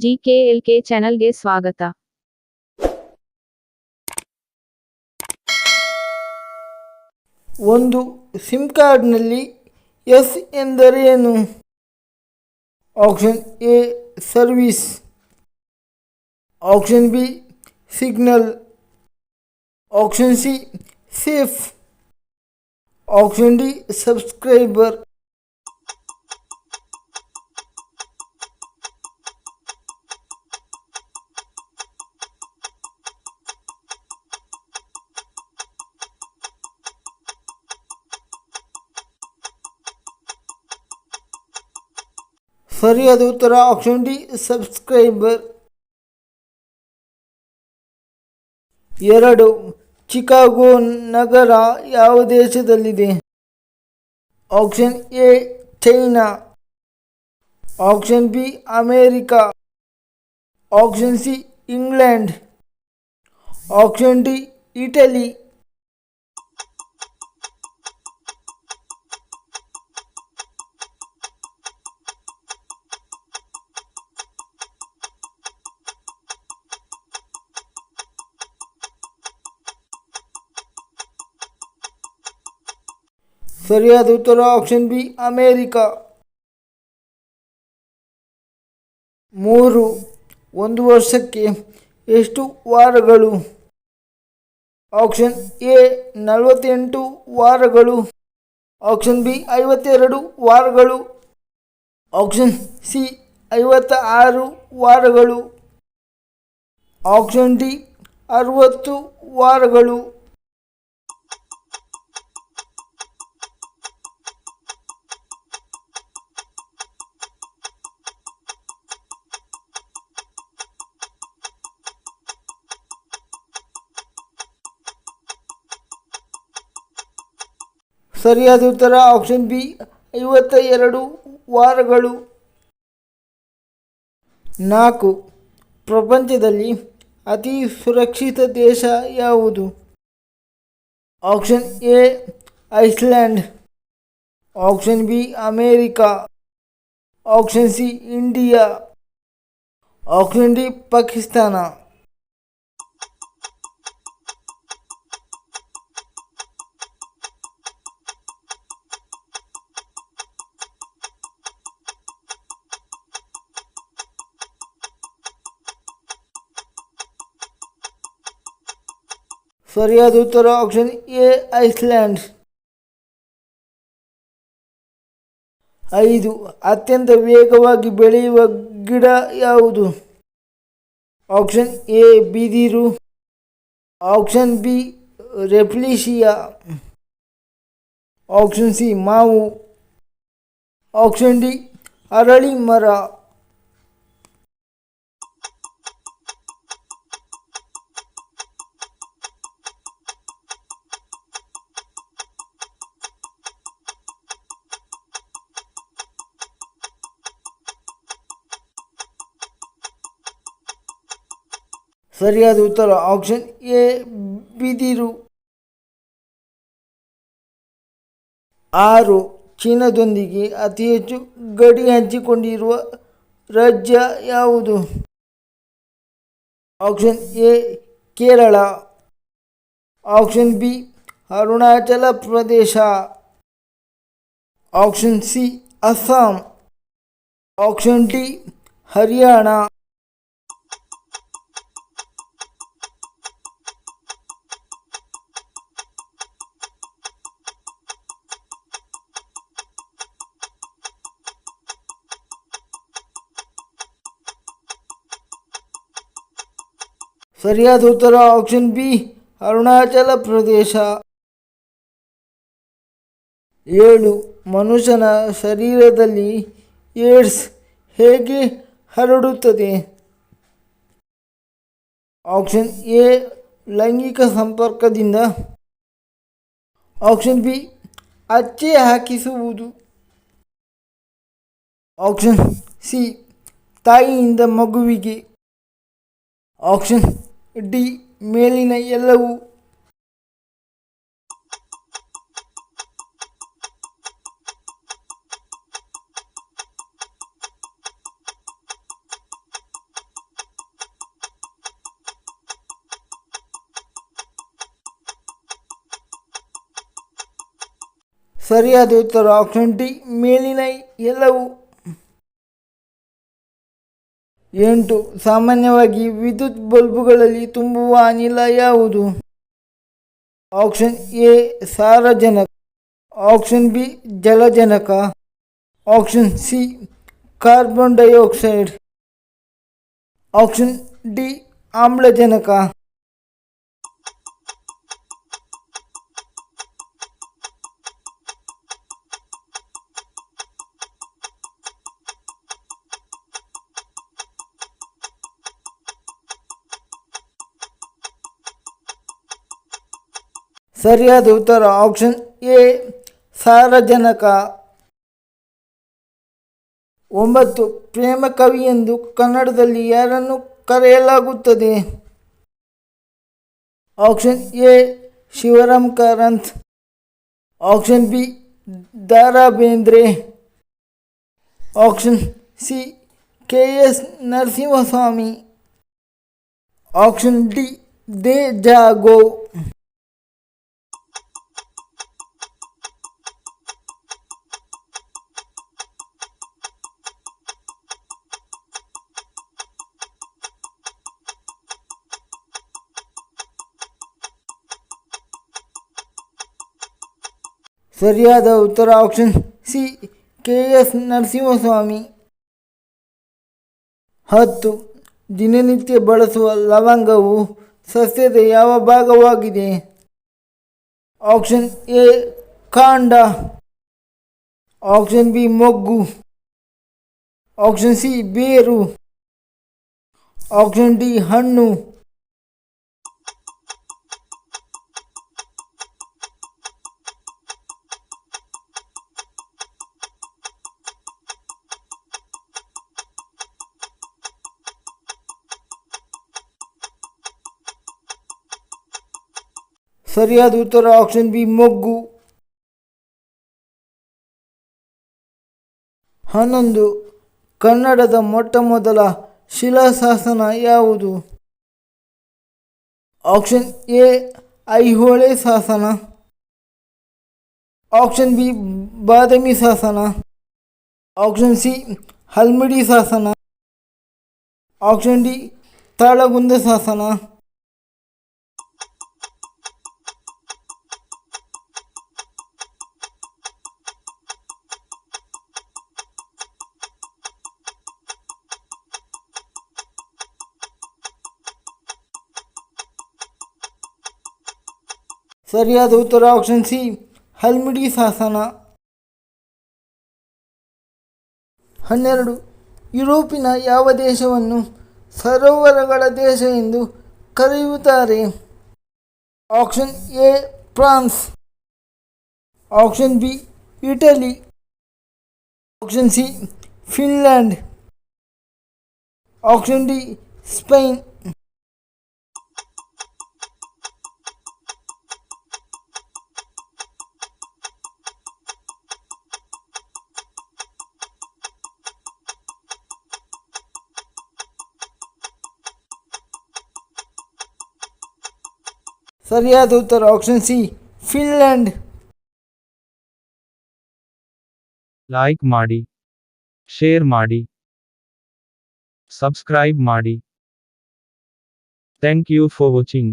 ಜಿಕೆಎಲ್ಕೆ ಚಾನಲ್ಗೆ ಸ್ವಾಗತ. ಒಂದು ಸಿಮ್ ಕಾರ್ಡ್ನಲ್ಲಿ ಎಸ್ ಎಂದರೇನು? Option A service, option B signal, option C safe, option D subscriber. ಸರಿಯಾದ ಉತ್ತರ ಆಪ್ಷನ್ ಡಿ ಸಬ್ಸ್ಕ್ರೈಬರ್. 2. ಚಿಕಾಗೋ ನಗರ ಯಾವ ದೇಶದಲ್ಲಿದೆ? Option A China, option B America, option C England, option D Italy. ಸರಿಯಾದ ಉತ್ತರ ಆಪ್ಷನ್ ಬಿ ಅಮೇರಿಕಾ. 3. ಒಂದು ವರ್ಷಕ್ಕೆ ಎಷ್ಟು ವಾರಗಳು? ಆಪ್ಷನ್ ಎ 48 ವಾರಗಳು, ಆಪ್ಷನ್ ಬಿ 52 ವಾರಗಳು, ಆಪ್ಷನ್ ಸಿ 56 ವಾರಗಳು, ಆಪ್ಷನ್ ಡಿ 60 ವಾರಗಳು. ಸರಿಯಾದ ಉತ್ತರ ಆಪ್ಷನ್ ಬಿ 52 ವಾರಗಳು. 4. ಪ್ರಪಂಚದಲ್ಲಿ ಅತಿ ಸುರಕ್ಷಿತ ದೇಶ ಯಾವುದು? Option A Iceland, option B America, option C India, option D Pakistan. ಸರಿಯಾದ ಉತ್ತರ ಆಪ್ಷನ್ ಎ ಐಸ್ಲ್ಯಾಂಡ್. 5. ಅತ್ಯಂತ ವೇಗವಾಗಿ ಬೆಳೆಯುವ ಗಿಡ ಯಾವುದು? ಆಪ್ಷನ್ ಎ ಬಿದಿರು, ಆಪ್ಷನ್ ಬಿ ರೆಫ್ಲೇಶಿಯಾ, ಆಪ್ಷನ್ ಸಿ ಮಾವು, ಆಪ್ಷನ್ ಡಿ ಅರಳಿ ಮರ. ಸರಿಯಾದ ಉತ್ತರ ಆಪ್ಷನ್ ಎ ಬಿದಿರು. 6. ಚೀನಾದೊಂದಿಗೆ ಅತಿ ಹೆಚ್ಚು ಗಡಿ ಹಂಚಿಕೊಂಡಿರುವ ರಾಜ್ಯ ಯಾವುದು? Option A Kerala, option B Arunachal Pradesh, option C Assam, option D Haryana. ಸರಿಯಾದ ಉತ್ತರ ಆಪ್ಷನ್ ಬಿ ಅರುಣಾಚಲ ಪ್ರದೇಶ. 7. ಮನುಷ್ಯನ ಶರೀರದಲ್ಲಿ ಏಡ್ಸ್ ಹೇಗೆ ಹರಡುತ್ತದೆ? ಆಪ್ಷನ್ ಎ ಲೈಂಗಿಕ ಸಂಪರ್ಕದಿಂದ, ಆಪ್ಷನ್ ಬಿ ಹಚ್ಚೆ ಹಾಕಿಸುವುದು, ಆಪ್ಷನ್ ಸಿ ತಾಯಿಯಿಂದ ಮಗುವಿಗೆ, ಆಪ್ಷನ್ ಡಿ ಮೇಲಿನ ಎಲ್ಲವೂ. ಸರಿಯಾದ ಉತ್ತರ ಆಪ್ಷನ್ ಡಿ ಮೇಲಿನ ಎಲ್ಲವೂ. 8. ಸಾಮಾನ್ಯವಾಗಿ ವಿದ್ಯುತ್ ಬಲ್ಬುಗಳಲ್ಲಿ ತುಂಬುವ ಅನಿಲ ಯಾವುದು? ಆಪ್ಷನ್ ಎ ಸಾರಜನಕ, ಆಪ್ಷನ್ ಬಿ ಜಲಜನಕ, option C carbon dioxide, option D ಆಮ್ಲಜನಕ. ಸರಿಯಾದ ಉತ್ತರ ಆಪ್ಷನ್ ಎ ಸಾರಜನಕ. 9. ಪ್ರೇಮ ಕವಿ ಎಂದು ಕನ್ನಡದಲ್ಲಿ ಯಾರನ್ನು ಕರೆಯಲಾಗುತ್ತದೆ? Option A Shivaram Karanth, option B Dara Bendre, option C K S. Narasimhaswamy, option D Dejagow. ಸರಿಯಾದ ಉತ್ತರ ಆಪ್ಷನ್ ಸಿ ಕೆ.ಎಸ್. ನರಸಿಂಹಸ್ವಾಮಿ. 10. ದಿನನಿತ್ಯ ಬಳಸುವ ಲವಂಗವು ಸಸ್ಯದ ಯಾವ ಭಾಗವಾಗಿದೆ? ಆಪ್ಷನ್ ಎ ಕಾಂಡ, ಆಪ್ಷನ್ ಬಿ ಮೊಗ್ಗು, ಆಪ್ಷನ್ ಸಿ ಬೇರು, ಆಪ್ಷನ್ ಡಿ ಹಣ್ಣು. ಸರಿಯಾದ ಉತ್ತರ ಆಪ್ಷನ್ ಬಿ ಮೊಗ್ಗು. 11. ಕನ್ನಡದ ಮೊಟ್ಟಮೊದಲ ಶಿಲಾಶಾಸನ ಯಾವುದು? ಆಪ್ಷನ್ ಎ ಐಹೊಳೆ ಶಾಸನ, ಆಪ್ಷನ್ ಬಿ ಬಾದಾಮಿ ಶಾಸನ, ಆಪ್ಷನ್ ಸಿ ಹಲ್ಮಿಡಿ ಶಾಸನ, ಆಪ್ಷನ್ ಡಿ ತಾಳಗುಂದ ಶಾಸನ. ಸರಿಯಾದ ಉತ್ತರ ಆಪ್ಷನ್ ಸಿ ಹಲ್ಮಿಡಿ ಶಾಸನ. 12. ಯುರೋಪಿನ ಯಾವ ದೇಶವನ್ನು ಸರೋವರಗಳ ದೇಶ ಎಂದು ಕರೆಯುತ್ತಾರೆ? Option A France, option B Italy, option C Finland, option D Spain. ಸರಿಯಾದ ಉತ್ತರ ಆಪ್ಷನ್ ಸಿ ಫಿನ್ಲ್ಯಾಂಡ್. ಲೈಕ್ ಮಾಡಿ, ಶೇರ್ ಮಾಡಿ, ಸಬ್ಸ್ಕ್ರೈಬ್ ಮಾಡಿ. Thank you for watching.